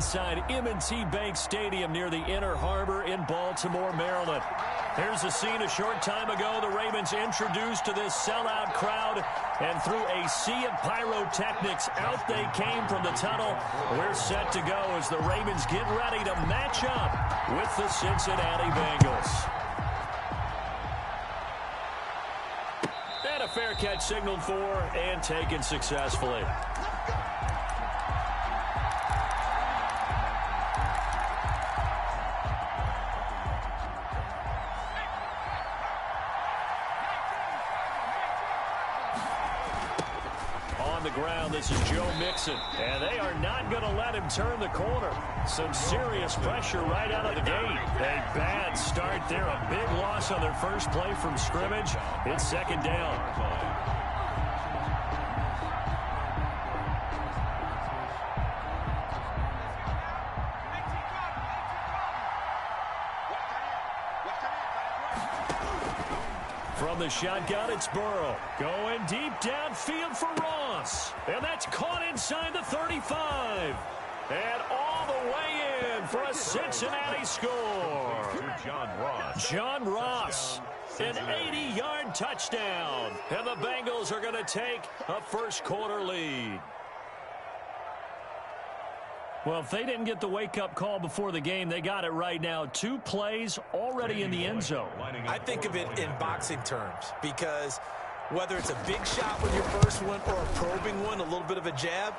inside M&T Bank Stadium near the Inner Harbor in Baltimore, Maryland. Here's a scene a short time ago. The Ravens introduced to this sellout crowd, and through a sea of pyrotechnics, out they came from the tunnel. We're set to go as the Ravens get ready to match up with the Cincinnati Bengals. And a fair catch signaled for and taken successfully. Ground. This is Joe Mixon, and they are not going to let him turn the corner. Some serious pressure right out of the gate. A bad start there, a big loss on their first play from scrimmage. It's second down. From the shotgun, it's Burrow. Going deep downfield for Ross. And that's caught inside the 35. And all the way in for a Cincinnati score. John Ross. An 80-yard touchdown. And the Bengals are going to take a first-quarter lead. Well, if they didn't get the wake-up call before the game, they got it right now. 2 plays already in the end zone. I think of it in boxing terms because whether it's a big shot with your first one or a probing one, a little bit of a jab,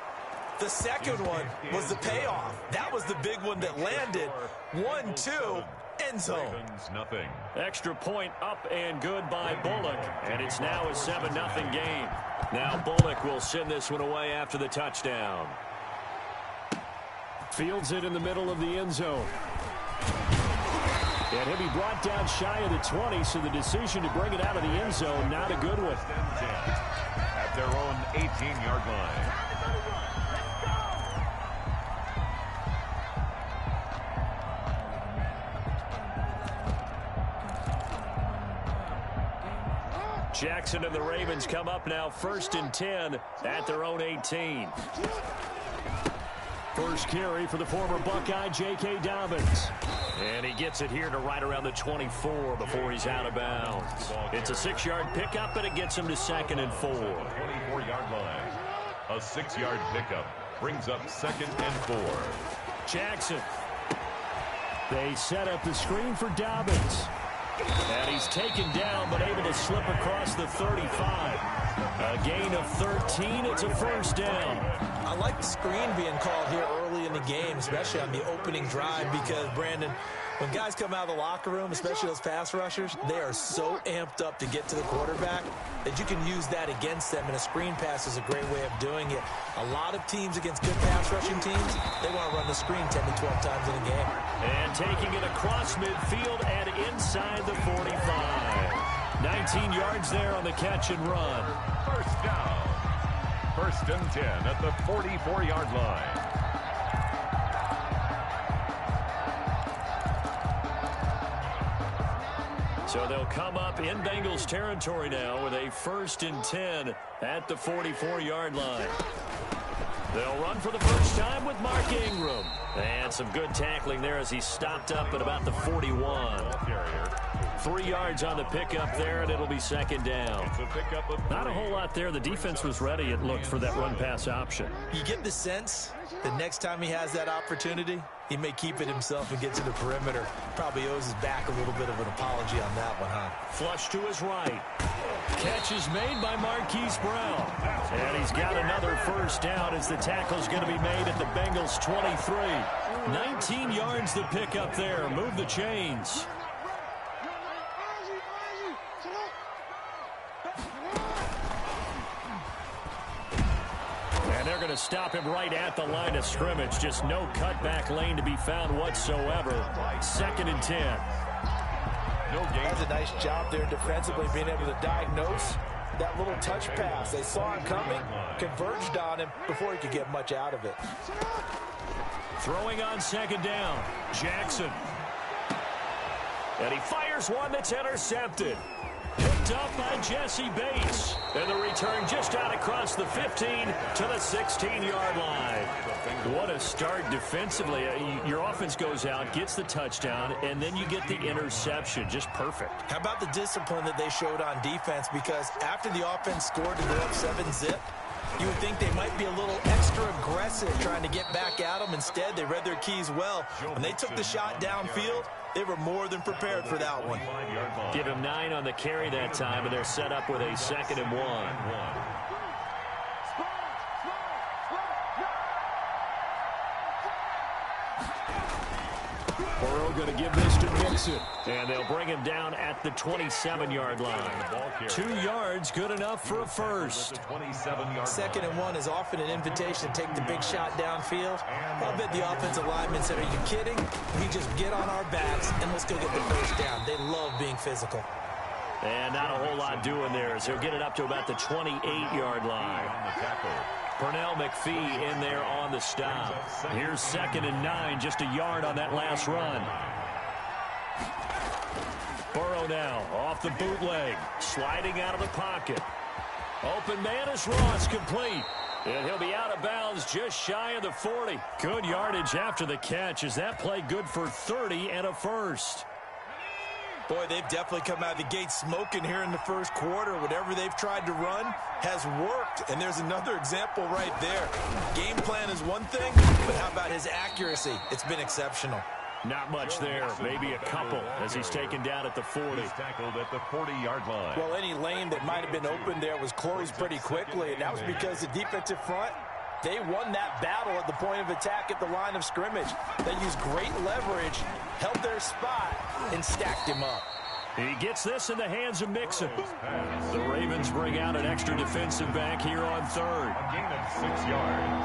the second one was the payoff. That was the big one that landed. 1-2, end zone. Nothing. Extra point up and good by Bullock, and it's now a 7-0 game. Now Bullock will send this one away after the touchdown. Fields it in the middle of the end zone. And he'll be brought down shy of the 20, so the decision to bring it out of the end zone, not a good one. At their own 18-yard line. Jackson and the Ravens come up now 1st and 10 at their own 18. First carry for the former Buckeye, J.K. Dobbins. And he gets it here to right around the 24 before he's out of bounds. It's a 6-yard pickup, and it gets him to 2nd and 4. 24-yard line. A 6-yard pickup brings up 2nd and 4. Jackson. They set up the screen for Dobbins. And he's taken down, but able to slip across the 35. A gain of 13. It's a first down. I like the screen being called here early in the game, especially on the opening drive, because, Brandon, when guys come out of the locker room, especially those pass rushers, they are so amped up to get to the quarterback that you can use that against them, and a screen pass is a great way of doing it. A lot of teams against good pass rushing teams, they want to run the screen 10 to 12 times in a game. And taking it across midfield and inside the 45. 19 yards there on the catch and run. First down. 1st and 10 at the 44-yard line. So they'll come up in Bengals territory now with a 1st and 10 at the 44-yard line. They'll run for the first time with Mark Ingram. And some good tackling there as he stopped up at about the 41. 3 yards on the pickup there, and it'll be 2nd down. Not a whole lot there. The defense was ready, it looked, for that run-pass option. You get the sense that next time he has that opportunity, he may keep it himself and get to the perimeter. Probably owes his back a little bit of an apology on that one, huh? Flush to his right. Catch is made by Marquise Brown. And he's got another first down as the tackle's going to be made at the Bengals 23. 19 yards the pickup there. Move the chains. And they're going to stop him right at the line of scrimmage. Just no cutback lane to be found whatsoever. 2nd and 10. That's a nice job there defensively, being able to diagnose that little touch pass. They saw him coming, converged on him before he could get much out of it. Throwing on 2nd down, Jackson. And he fires one that's intercepted. Hit picked up by Jesse Bates. And the return just out across the 15 to the 16-yard line. What a start defensively. Your offense goes out, gets the touchdown, and then you get the interception. Just perfect. How about the discipline that they showed on defense? Because after the offense scored to go up 7-zip, you would think they might be a little extra aggressive trying to get back at them. Instead, they read their keys well. When they took the shot downfield, they were more than prepared for that one. Give him 9 on the carry that time, and they're set up with a 2nd and 1. Burrow going to give this to Mixon. And they'll bring him down at the 27-yard line. 2 yards, good enough for a first. 2nd and 1 is often an invitation to take the big shot downfield. I bet the offensive linemen said, are you kidding? We just get on our backs and let's go get the first down. They love being physical. And not a whole lot doing there, so he'll get it up to about the 28-yard line. Pernell McPhee in there on the stop. Here's 2nd and 9, just a yard on that last run. Burrow now off the bootleg, sliding out of the pocket. Open man is Ross, complete. And he'll be out of bounds just shy of the 40. Good yardage after the catch. Is that play good for 30 and a first? Boy, they've definitely come out of the gate smoking here in the first quarter. Whatever they've tried to run has worked. And there's another example right there. Game plan is one thing, but how about his accuracy? It's been exceptional. Not much there. Maybe a couple as he's taken down at the 40. He's tackled at the 40-yard line. Well, any lane that might have been open there was closed pretty quickly, and that was because the defensive front, they won that battle at the point of attack at the line of scrimmage. They used great leverage, held their spot, and stacked him up. He gets this in the hands of Mixon. The Ravens bring out an extra defensive back here on 3rd. A gain of 6 yards.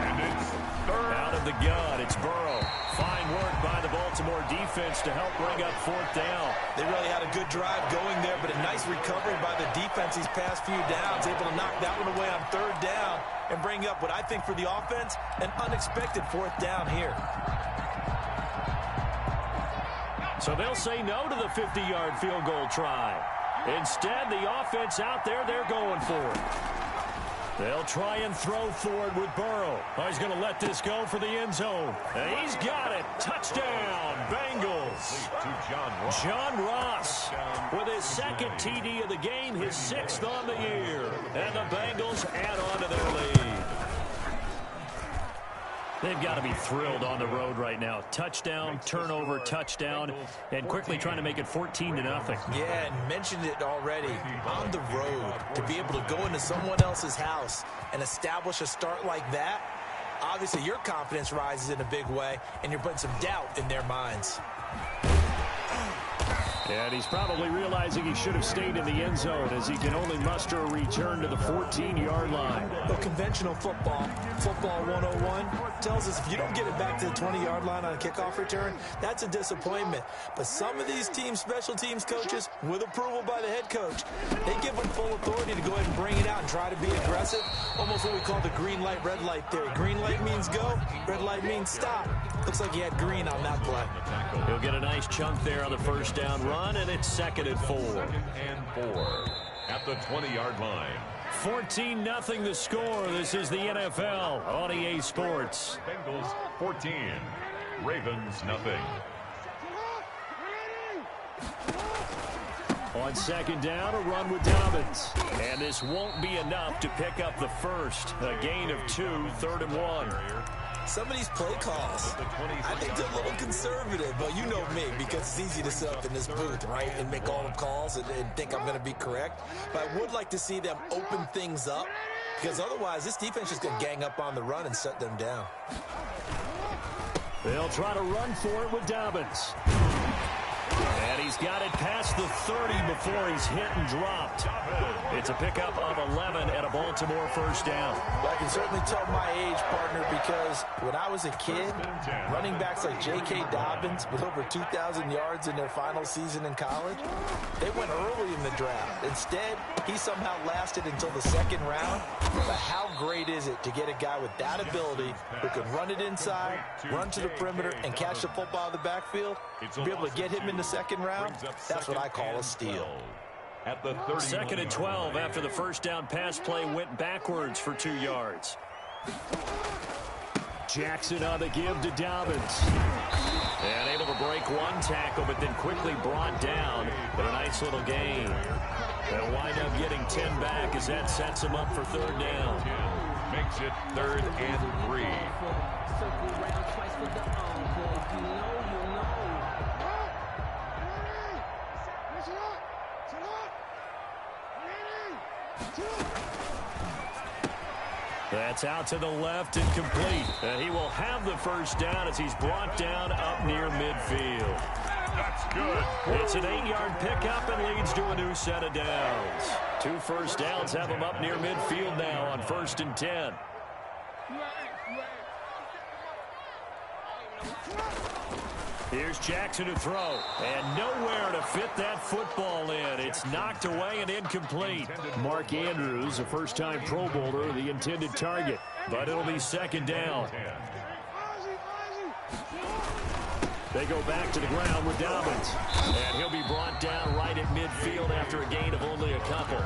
And it's 3rd. Out of the gun, it's Burrow. Fine work by the Baltimore defense to help bring up 4th down. They really had a good drive going there, but a nice recovery by the defense these past few downs, able to knock that one away on 3rd down and bring up what I think for the offense, an unexpected 4th down here. So they'll say no to the 50-yard field goal try. Instead, the offense out there, they're going for it. They'll try and throw forward with Burrow. Oh, he's going to let this go for the end zone. And he's got it. Touchdown, Bengals. John Ross with his 2nd TD of the game, his 6th on the year. And the Bengals add on to their lead. They've got to be thrilled on the road right now. Touchdown, turnover, touchdown, and quickly trying to make it 14-0. Yeah, and mentioned it already. On the road, to be able to go into someone else's house and establish a start like that, obviously your confidence rises in a big way, and you're putting some doubt in their minds. And he's probably realizing he should have stayed in the end zone as he can only muster a return to the 14-yard line. Well, conventional football 101, tells us if you don't get it back to the 20-yard line on a kickoff return, that's a disappointment. But some of these teams, special teams coaches, with approval by the head coach, they give them full authority to go ahead and bring it out and try to be aggressive. Almost what we call the green light, red light theory. Green light means go, red light means stop. Looks like he had green on that play. He'll get a nice chunk there on the first down run, and it's 2nd and 4. 2nd and 4 at the 20-yard line. 14-0 the score. This is the NFL on EA Sports. Bengals 14, Ravens nothing. On 2nd down, a run with Dobbins. And this won't be enough to pick up the first. A gain of 2, 3rd and 1. Some of these play calls, I think they're a little conservative, but you know me, because it's easy to sit up in this booth, right, and make all the calls and think I'm going to be correct. But I would like to see them open things up, because otherwise this defense is going to gang up on the run and shut them down. They'll try to run for it with Dobbins. And he's got it past the 30 before he's hit and dropped. It's a pickup of 11 and a Baltimore first down. Well, I can certainly tell my age, partner, because when I was a kid, running backs like J.K. Dobbins with over 2,000 yards in their final season in college, they went early in the draft. Instead, he somehow lasted until the 2nd round. But how great is it to get a guy with that ability who can run it inside, run to the perimeter, and catch the football in the backfield? To be able to get him in the 2nd round, that's what I call a steal. at the 30. Second and 12 after the first down pass play went backwards for 2 yards. Jackson on the give to Dobbins. And able to break one tackle, but then quickly brought down. But a nice little gain. They'll wind up getting 10 back as that sets them up for third down. Makes it 3rd and 3. That's out to the left and complete. And he will have the first down as he's brought down up near midfield. That's good. It's an 8-yard pickup and leads to a new set of downs. 2 first downs have him up near midfield now on 1st and 10. Here's Jackson to throw, and nowhere to fit that football in. It's knocked away and incomplete. Mark Andrews, a first-time Pro Bowler, the intended target, but it'll be 2nd down. They go back to the ground with Dobbins, and he'll be brought down right at midfield after a gain of only a couple.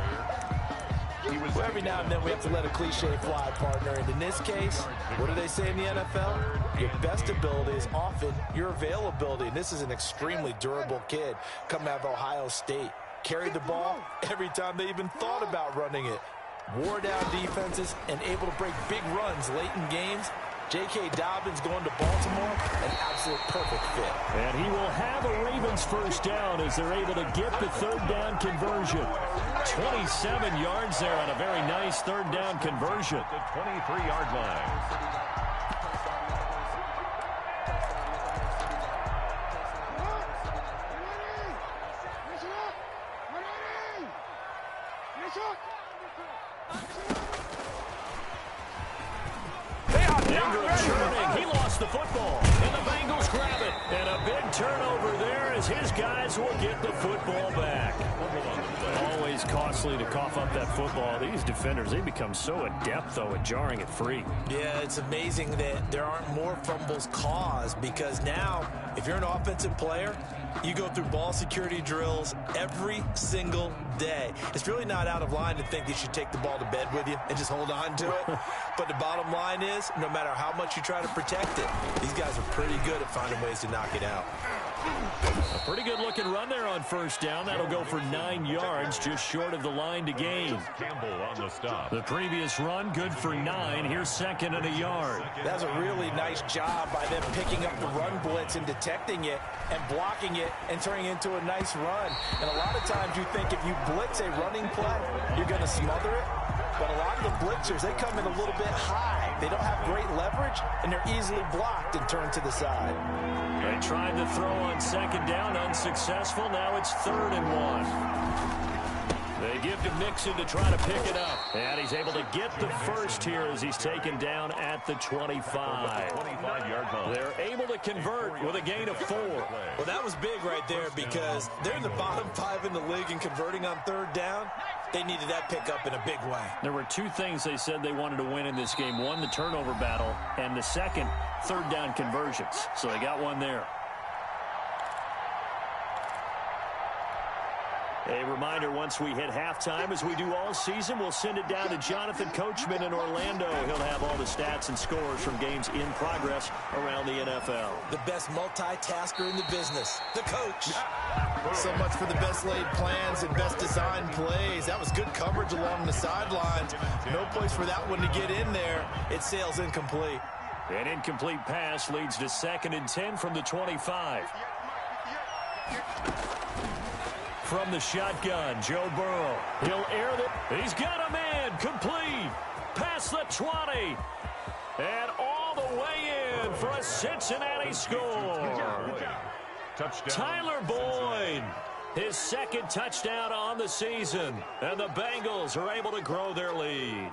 Well, every now and then we have to let a cliche fly, partner. And in this case, what do they say in the NFL? Your best ability is often your availability. And this is an extremely durable kid coming out of Ohio State. Carried the ball every time they even thought about running it. Wore down defenses and able to break big runs late in games. J.K. Dobbins going to Baltimore, an absolute perfect fit. And he will have a Ravens first down as they're able to get the 3rd down conversion. 27 yards there on a very nice 3rd down conversion. The 23-yard line. He lost the football, and the Bengals grab it. And a big turnover there as his guys will get the football back. Always costly to cough up that football. These defenders, they become so adept, though, at jarring it free. Yeah, it's amazing that there aren't more fumbles caused because now, if you're an offensive player, you go through ball security drills every single day. It's really not out of line to think you should take the ball to bed with you and just hold on to it. But the bottom line is, no matter how much you try to protect it, these guys are pretty good at finding ways to knock it out. A pretty good-looking run there on first down. That'll go for 9 yards, just short of the line to gain. Campbell on the stop. The previous run, good for 9. Here's 2nd and a yard. That's a really nice job by them picking up the run blitz and detecting it and blocking it and turning it into a nice run. And a lot of times you think if you blitz a running play, you're going to smother it. But a lot of the blitzers, they come in a little bit high. They don't have great leverage, and they're easily blocked and turned to the side. They tried to throw on 2nd down, unsuccessful. Now it's 3rd and 1. They give to Mixon to try to pick it up. And he's able to get the first here as he's taken down at the 25. 25-yard line. They're able to convert with a gain of 4. Well, that was big right there because they're in the bottom 5 in the league and converting on 3rd down. They needed that pickup in a big way. There were 2 things they said they wanted to win in this game. One, the turnover battle, and the second, 3rd down conversions. So they got one there. A reminder, once we hit halftime, as we do all season, we'll send it down to Jonathan Coachman in Orlando. He'll have all the stats and scores from games in progress around the NFL. The best multitasker in the business, the coach. So much for the best laid plans and best designed plays. That was good coverage along the sidelines. No place for that one to get in there. It sails incomplete. An incomplete pass leads to 2nd and 10 from the 25. From the shotgun, Joe Burrow. He'll air it. He's got a man. Complete. Past the 20. And all the way in for a Cincinnati score. Touchdown. Tyler Boyd. His 2nd touchdown on the season. And the Bengals are able to grow their lead.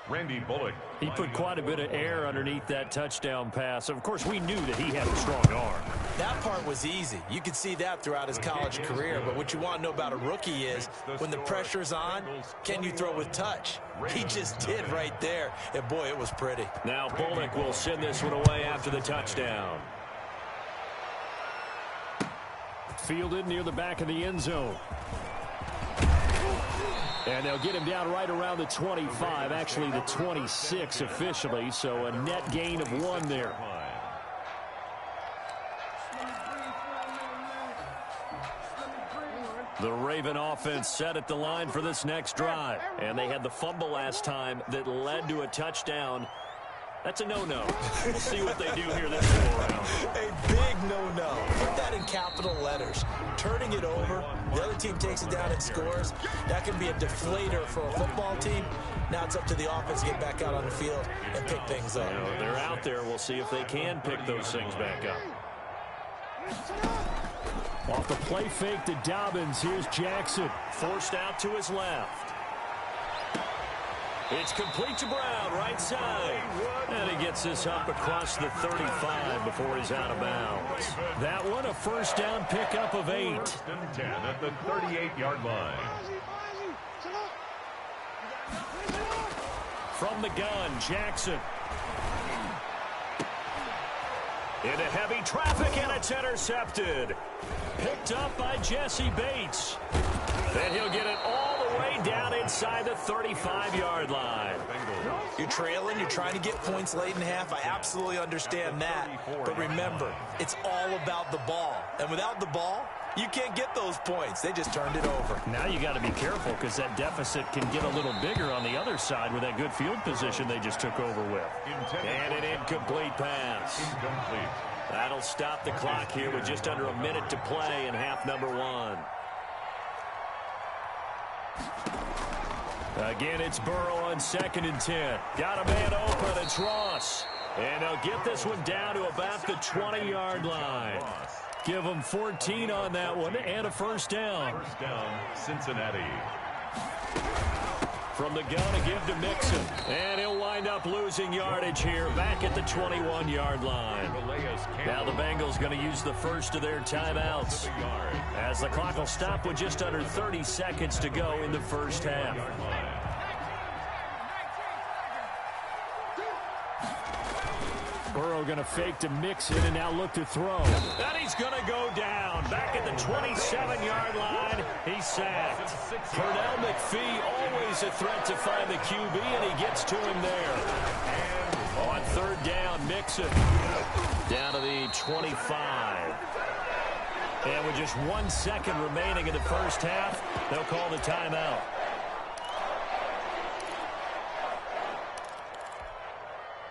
Randy Bullock. He put quite a bit of air underneath that touchdown pass. Of course, we knew that he had a strong arm. That part was easy. You could see that throughout his college career. But what you want to know about a rookie is when the pressure's on, can you throw with touch? He just did right there. And, boy, it was pretty. Now Bullock will send this one away after the touchdown. Fielded near the back of the end zone. And they'll get him down right around the 25, actually the 26 officially, so a net gain of 1 there. The Raven offense set at the line for this next drive. And they had the fumble last time that led to a touchdown. That's a no-no. We'll see what they do here this go around. A big no-no. Put that in capital letters. Turning it over, the other team takes it down and scores. That can be a deflator for a football team. Now it's up to the offense to get back out on the field and pick things up. They're out there. We'll see if they can pick those things back up. Off the play fake to Dobbins. Here's Jackson. Forced out to his left. It's complete to Brown, right side. And he gets this up across the 35 before he's out of bounds. That one, a first down pickup of 8. 1st and 10 at the 38-yard line. From the gun, Jackson. Into heavy traffic, and it's intercepted. Picked up by Jesse Bates. Then he'll get it all the way down inside the 35-yard line. You're trailing, you're trying to get points late in half. I absolutely understand that. But remember, it's all about the ball. And without the ball, you can't get those points. They just turned it over. Now you got to be careful because that deficit can get a little bigger on the other side with that good field position they just took over with. And an incomplete pass. Incomplete. That'll stop the clock here with just under a minute to play in half number 1. Again, it's Burrow on 2nd and 10. Got a man open. It's Ross. And they'll get this one down to about the 20-yard line. Give them 14 on that one and a first down. First down, Cincinnati. From the gun, a give to Mixon. And he'll wind up losing yardage here back at the 21-yard line. Now the Bengals going to use the first of their timeouts, as the clock will stop with just under 30 seconds to go in the first half. Burrow going to fake to Mixon and now look to throw. And he's going to go down. Back at the 27-yard line, he's sacked. Pernell McPhee, always a threat to find the QB, and he gets to him there. On 3rd down, Mixon down to the 25. And with just 1 second remaining in the first half, they'll call the timeout.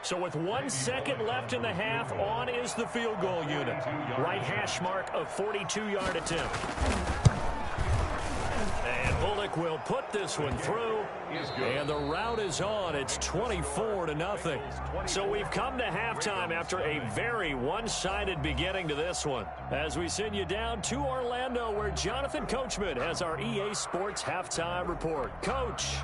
So with 1 second left in the half, on is the field goal unit. Right hash mark of 42-yard attempt. And Bullock will put this one through. And the route is on. It's 24-0. So we've come to halftime after a very one-sided beginning to this one, as we send you down to Orlando, where Jonathan Coachman has our EA Sports halftime report. Coach.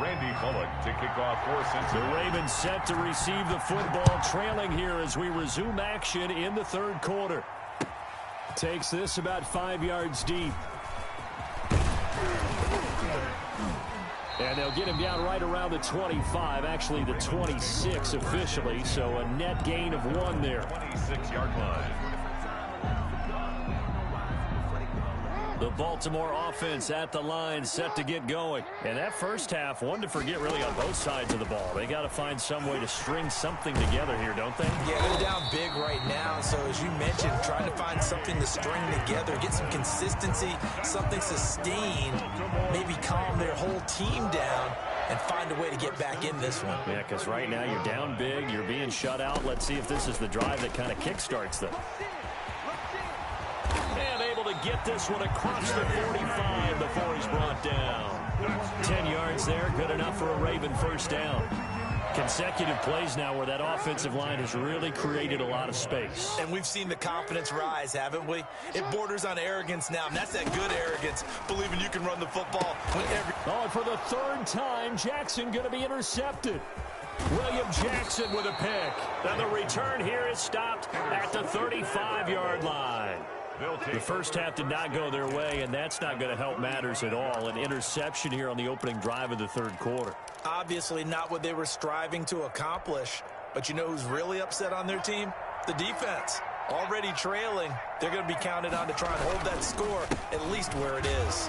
Randy Bullock to kick off for Cincinnati. The Ravens set to receive the football, trailing here as we resume action in the 3rd quarter. Takes this about 5 yards deep. And they'll get him down right around the 25, actually the 26 officially, so a net gain of 1 there. 26-yard line. The Baltimore offense at the line, set to get going. And that first half, one to forget really on both sides of the ball. They got to find some way to string something together here, don't they? Yeah, they're down big right now. So as you mentioned, trying to find something to string together, get some consistency, something sustained, maybe calm their whole team down and find a way to get back in this one. Yeah, because right now you're down big, you're being shut out. Let's see if this is the drive that kind of kickstarts them. And able to get this one across the 45 before he's brought down. 10 yards there, good enough for a Raven first down. Consecutive plays now where that offensive line has really created a lot of space. And we've seen the confidence rise, haven't we? It borders on arrogance now, and that's that good arrogance, believing you can run the football when every... Oh, and for the 3rd time, Jackson going to be intercepted. William Jackson with a pick. And the return here is stopped at the 35-yard line. The first half did not go their way, and that's not going to help matters at all. An interception here on the opening drive of the 3rd quarter. Obviously not what they were striving to accomplish. But you know who's really upset on their team? The defense. Already trailing. They're going to be counted on to try and hold that score at least where it is.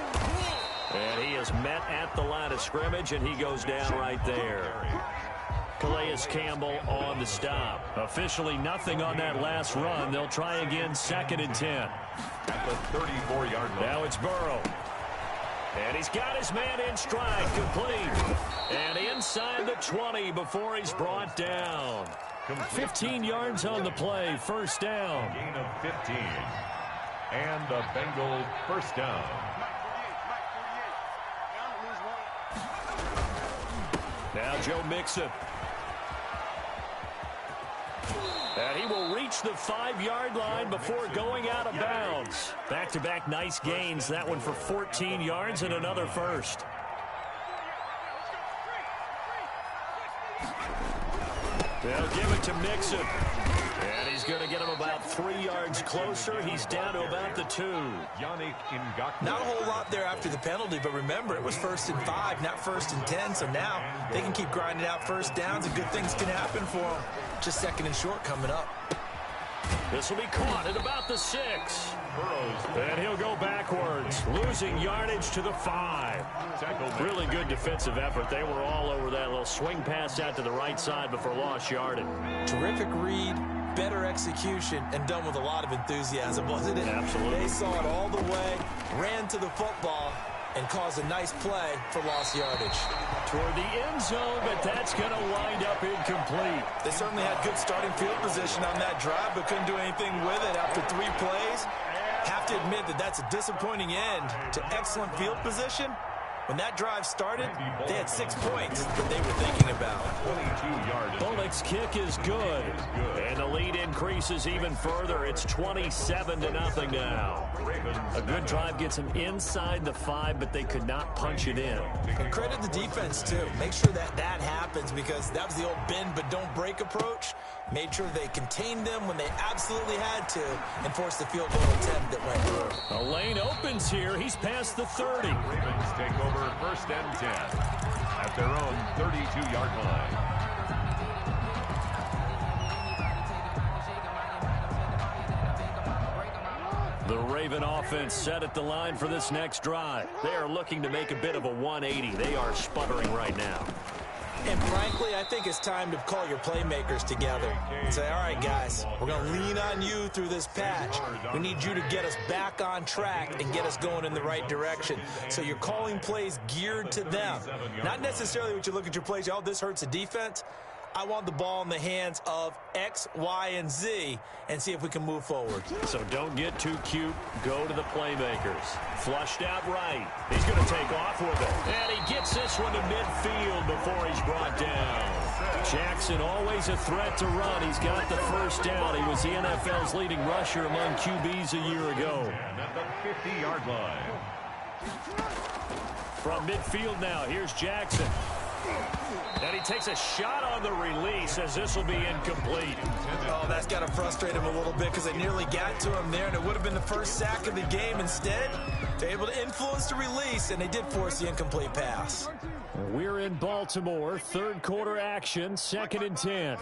And he is met at the line of scrimmage, and he goes down right there. Calais Campbell on the stop. Officially nothing on that last run. They'll try again, 2nd and 10. At the 34-yard line. Now it's Burrow. And he's got his man in stride, complete. And inside the 20 before he's brought down. 15 yards on the play, first down. Gain of 15. And the Bengals first down. Now Joe Mixon. And he will reach the 5-yard line before going out of bounds. Back-to-back nice gains. That one for 14 yards and another first. They'll give it to Mixon. And he's going to get him about 3 yards closer. He's down to about the 2. Not a whole lot there after the penalty, but remember, it was 1st and 5, not 1st and 10. So now they can keep grinding out first downs, and good things can happen for them. Just 2nd and short coming up. This will be caught at about the 6. And he'll go backwards, losing yardage to the 5. Really good defensive effort. They were all over that little swing pass out to the right side before lost yardage. Terrific read, better execution, and done with a lot of enthusiasm, wasn't it? Absolutely. They saw it all the way, ran to the football, and caused a nice play for lost yardage. Toward the end zone, but that's going to wind up incomplete. They certainly had good starting field position on that drive, but couldn't do anything with it after 3 plays. Have to admit that that's a disappointing end to excellent field position. When that drive started, they had 6 points that they were thinking about. 22-yard. Bullock's kick is good. And the lead increases even further. It's 27-0 now. A good drive gets them inside the 5, but they could not punch it in. And credit the defense, too. Make sure that that happens, because that was the old bend but don't break approach. Made sure they contained them when they absolutely had to and forced the field goal attempt that went through. A lane opens here. He's past the 30. Ravens take over 1st and 10 at their own 32-yard line. The Raven offense set at the line for this next drive. They are looking to make a bit of a 180. They are sputtering right now. And frankly, I think it's time to call your playmakers together and say, all right, guys, we're going to lean on you through this patch. We need you to get us back on track and get us going in the right direction. So you're calling plays geared to them. Not necessarily what you look at your plays, oh, this hurts the defense. I want the ball in the hands of X, Y, and Z and see if we can move forward. So don't get too cute. Go to the playmakers. Flushed out right. He's going to take off with it. And he gets this one to midfield before he's brought down. Jackson always a threat to run. He's got the first down. He was the NFL's leading rusher among QBs a year ago. And at the 50-yard line. From midfield now, here's Jackson. And he takes a shot on the release as this will be incomplete. Oh, that's got to frustrate him a little bit because they nearly got to him there, and it would have been the first sack of the game. Instead, they're able to influence the release, and they did force the incomplete pass. We're in Baltimore, 3rd quarter action, 2nd and 10.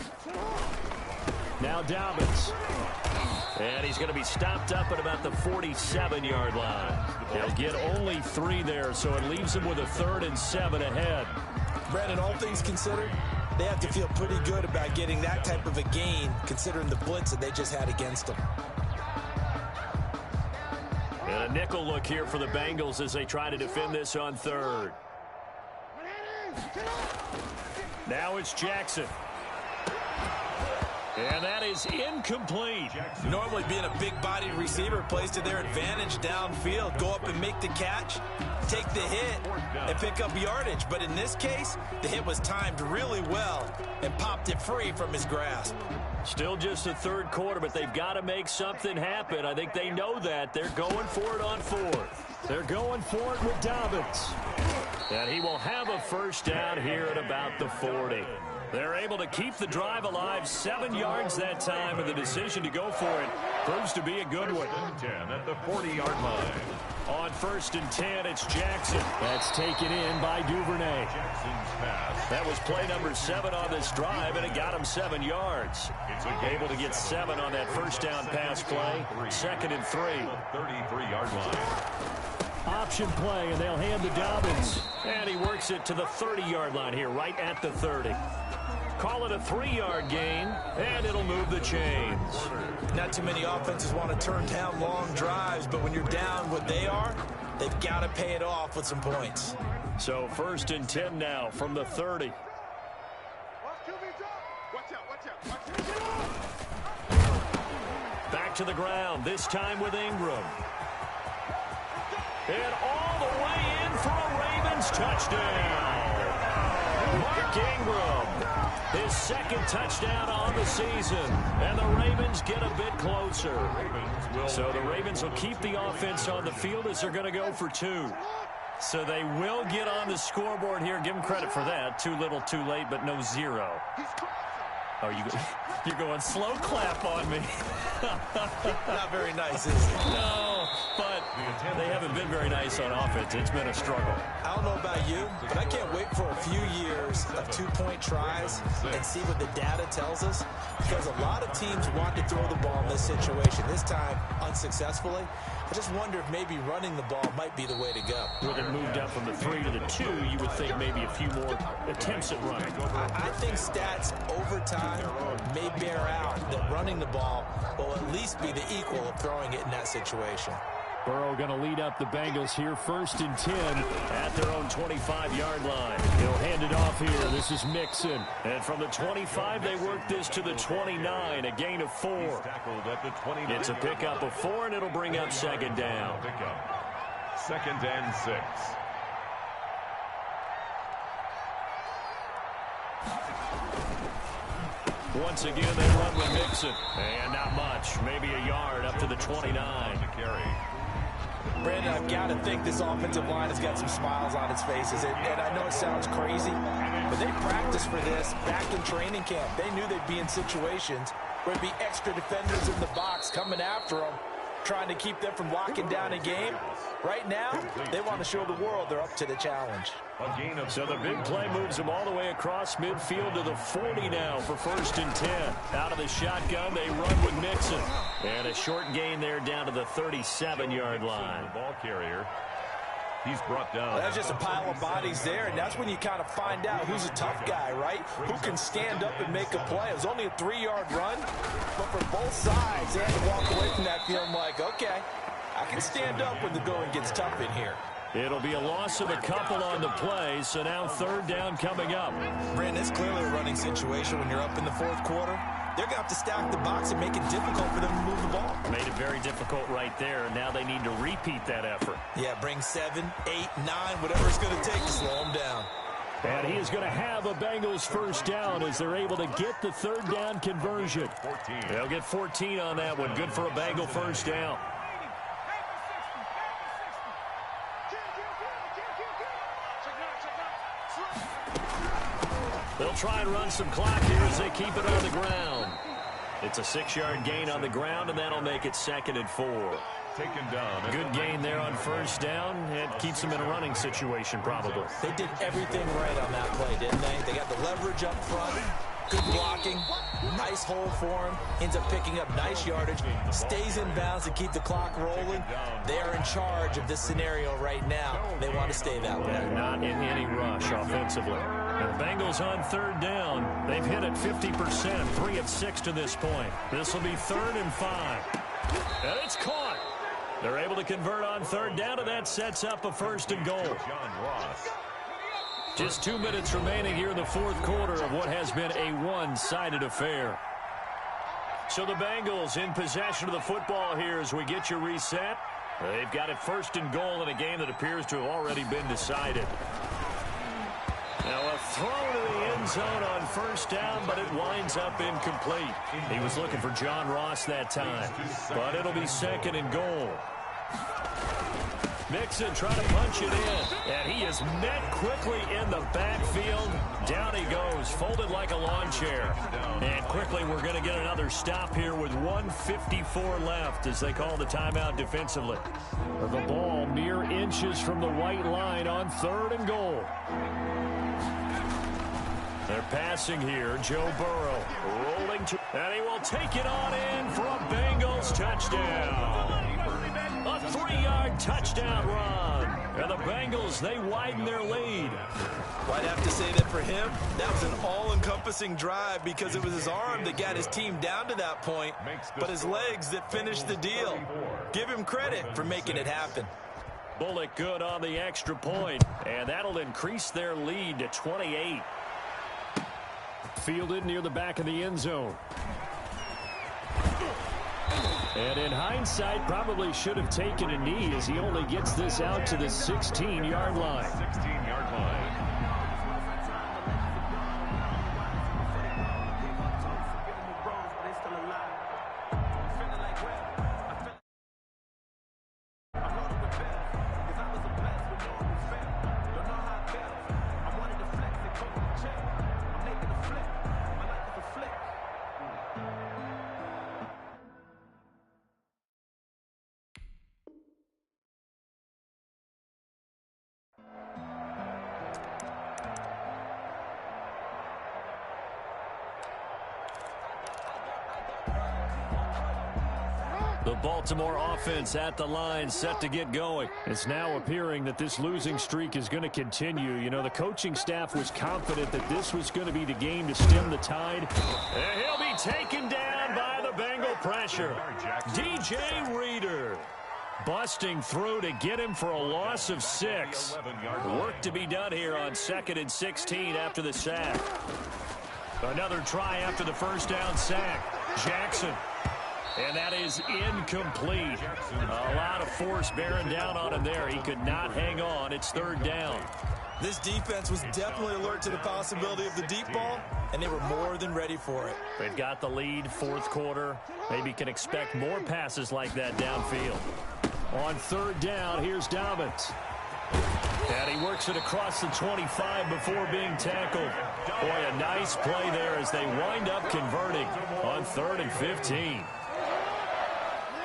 Now Dobbins. And he's going to be stopped up at about the 47-yard line. He'll get only 3 there, so it leaves him with a 3rd and 7 ahead. Brandon, all things considered, they have to feel pretty good about getting that type of a gain, considering the blitz that they just had against them. And a nickel look here for the Bengals as they try to defend this on 3rd. Now it's Jackson. And that is incomplete. Normally being a big-bodied receiver plays to their advantage downfield. Go up and make the catch, take the hit, and pick up yardage. But in this case, the hit was timed really well and popped it free from his grasp. Still just the 3rd quarter, but they've got to make something happen. I think they know that. They're going for it on 4th. They're going for it with Dobbins. And he will have a first down here at about the 40. They're able to keep the drive alive, 7 yards that time, and the decision to go for it proves to be a good one. 10 at the 40-yard line. On 1st and 10, it's Jackson. That's taken in by Duvernay. Jackson's pass. That was play number 7 on this drive, and it got him 7 yards. Able to get 7 on that first down pass play. 2nd and 3. 33-yard line. Option play, and they'll hand to Dobbins. And he works it to the 30-yard line here, right at the 30. Call it a 3-yard gain, and it'll move the chains. Not too many offenses want to turn down long drives, but when you're down what they are, they've got to pay it off with some points. So 1st and 10 now from the 30. Back to the ground, this time with Ingram. And all the way in for a Ravens touchdown. Mark Ingram, his 2nd touchdown on the season. And the Ravens get a bit closer. So the Ravens will keep the offense on the field as they're going to go for 2. So they will get on the scoreboard here. Give them credit for that. Too little, too late, but no 0. Oh, you're going slow clap on me. Not very nice, is it? No, but they haven't been very nice on offense. It's been a struggle. I don't know about you, but I can't wait for a few years of 2-point tries and see what the data tells us, because a lot of teams want to throw the ball in this situation, this time unsuccessfully. I just wonder if maybe running the ball might be the way to go. With it moved up from the 3 to the 2, you would think maybe a few more attempts at running. I think stats over time may bear out that running the ball will at least be the equal of throwing it in that situation. Burrow going to lead up the Bengals here, 1st and 10 at their own 25-yard line. He'll hand it off here. This is Mixon. And from the 25, they work this to the 29, a gain of 4. It's a pickup of 4, and it'll bring up 2nd down. 2nd and 6. Once again, they run with Mixon. And not much, maybe a yard up to the 29. To carry. Brandon, I've got to think this offensive line has got some smiles on its faces. And I know it sounds crazy, but they practiced for this back in training camp. They knew they'd be in situations where there'd be extra defenders in the box coming after them, trying to keep them from locking down a game. Right now, they want to show the world they're up to the challenge. So the big play moves them all the way across midfield to the 40 now for 1st and 10. Out of the shotgun, they run with Mixon. And a short gain there down to the 37-yard line. The ball carrier. He's brought down. That's just a pile of bodies there, and that's when you kind of find out who's a tough guy, right? Who can stand up and make a play. It was only a 3-yard run, but for both sides, they had to walk away from that feeling like, okay, I can stand up when the going gets tough in here. It'll be a loss of a couple on the play, so now 3rd down coming up. Brandon, it's clearly a running situation when you're up in the 4th quarter. They're going to have to stack the box and make it difficult for them to move the ball. Made it very difficult right there. Now they need to repeat that effort. Yeah, bring 7, 8, 9, whatever it's going to take to slow them down. And he is going to have a Bengals 1st down as they're able to get the 3rd down conversion. 14. They'll get 14 on that one. Good for a Bengal 1st down. They'll try and run some clock here as they keep it on the ground. It's a 6-yard gain on the ground, and that'll make it 2nd and 4. Taken down. Good gain there on 1st down. It keeps them in a running situation, probably. They did everything right on that play, didn't they? They got the leverage up front. Good blocking. Nice hole for him. Ends up picking up nice yardage. Stays in bounds to keep the clock rolling. They are in charge of this scenario right now. They want to stay that way. Not in any rush offensively. And the Bengals on 3rd down. They've hit it 50%, 3 of 6 to this point. This will be 3rd and 5. And it's caught. They're able to convert on 3rd down, and that sets up a 1st and goal. John Ross. Just 2 minutes remaining here in the 4th quarter of what has been a one-sided affair. So the Bengals in possession of the football here as we get you reset. They've got it 1st and goal in a game that appears to have already been decided. Now a throw to the end zone on 1st down, but it winds up incomplete. He was looking for John Ross that time, but it'll be 2nd and goal. Mixon trying to punch it in, and he is met quickly in the backfield. Down he goes, folded like a lawn chair. And quickly we're going to get another stop here with 1:54 left as they call the timeout defensively. The ball mere inches from the white line on 3rd and goal. They're passing here. Joe Burrow rolling to, and he will take it on in for a Bengals touchdown. A 3-yard touchdown run. And the Bengals, they widen their lead. Well, I'd have to say that for him, that was an all-encompassing drive because it was his arm that got his team down to that point, but his legs that finished the deal. Give him credit for making it happen. Bullock good on the extra point, and that'll increase their lead to 28. Fielded near the back of the end zone. And in hindsight, probably should have taken a knee as he only gets this out to the 16-yard line. 16-yard line. The Baltimore offense at the line, set to get going. It's now appearing that this losing streak is going to continue. You know, the coaching staff was confident that this was going to be the game to stem the tide. And he'll be taken down by the Bengal pressure. DJ Reader busting through to get him for a loss of 6. Work to be done here on 2nd and 16 after the sack. Another try after the first down sack. Jackson. And that is incomplete. A lot of force bearing down on him there. He could not hang on. It's 3rd down. This defense was definitely alert to the possibility of the deep ball, and they were more than ready for it. They've got the lead, 4th quarter. Maybe can expect more passes like that downfield. On 3rd down, here's Dobbins. And he works it across the 25 before being tackled. Boy, a nice play there as they wind up converting on 3rd and 15.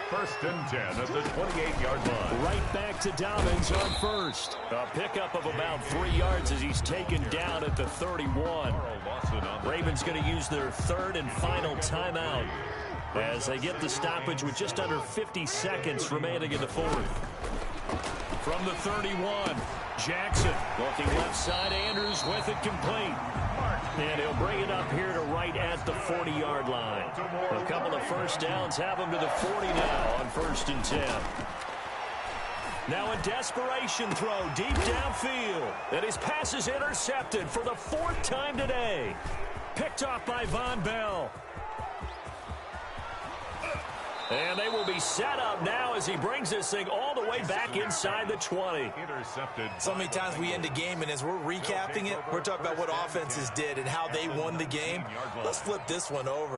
1st and 10 at the 28-yard line. Right back to Dobbins on 1st. A pickup of about 3 yards as he's taken down at the 31. Ravens going to use their 3rd and final timeout as they get the stoppage with just under 50 seconds remaining in the 4th. From the 31, Jackson looking left side. Andrews with it complete. And he'll bring it up here to right at the 40-yard line. A couple of first downs have him to the 40 now on 1st and 10. Now a desperation throw deep downfield. And his pass is intercepted for the 4th time today. Picked off by Von Bell. And they will be set up now as he brings this thing all the way back inside the 20. Intercepted. So many times we end a game, and as we're recapping it, we're talking about what offenses did and how they won the game. Let's flip this one over.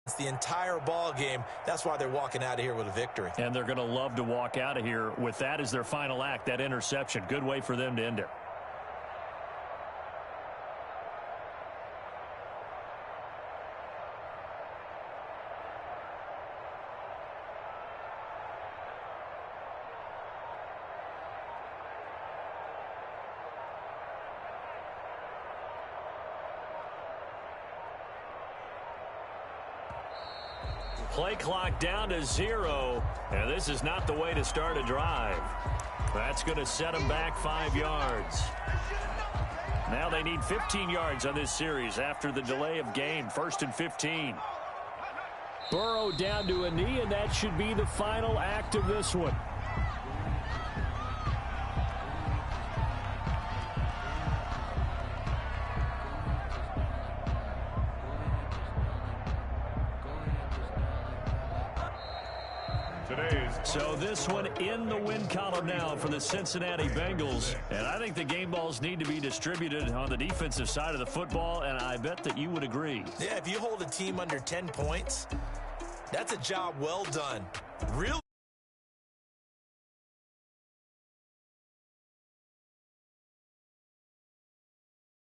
It's the entire ball game. That's why they're walking out of here with a victory. And they're going to love to walk out of here with that as their final act, that interception. Good way for them to end it. Play clock down to 0, and this is not the way to start a drive. That's going to set them back 5 yards. Now they need 15 yards on this series after the delay of game. 1st and 15. Burrow down to a knee, and that should be the final act of this one. So this one in the win column now for the Cincinnati Bengals. And I think the game balls need to be distributed on the defensive side of the football, and I bet that you would agree. Yeah, if you hold a team under 10 points, that's a job well done. Really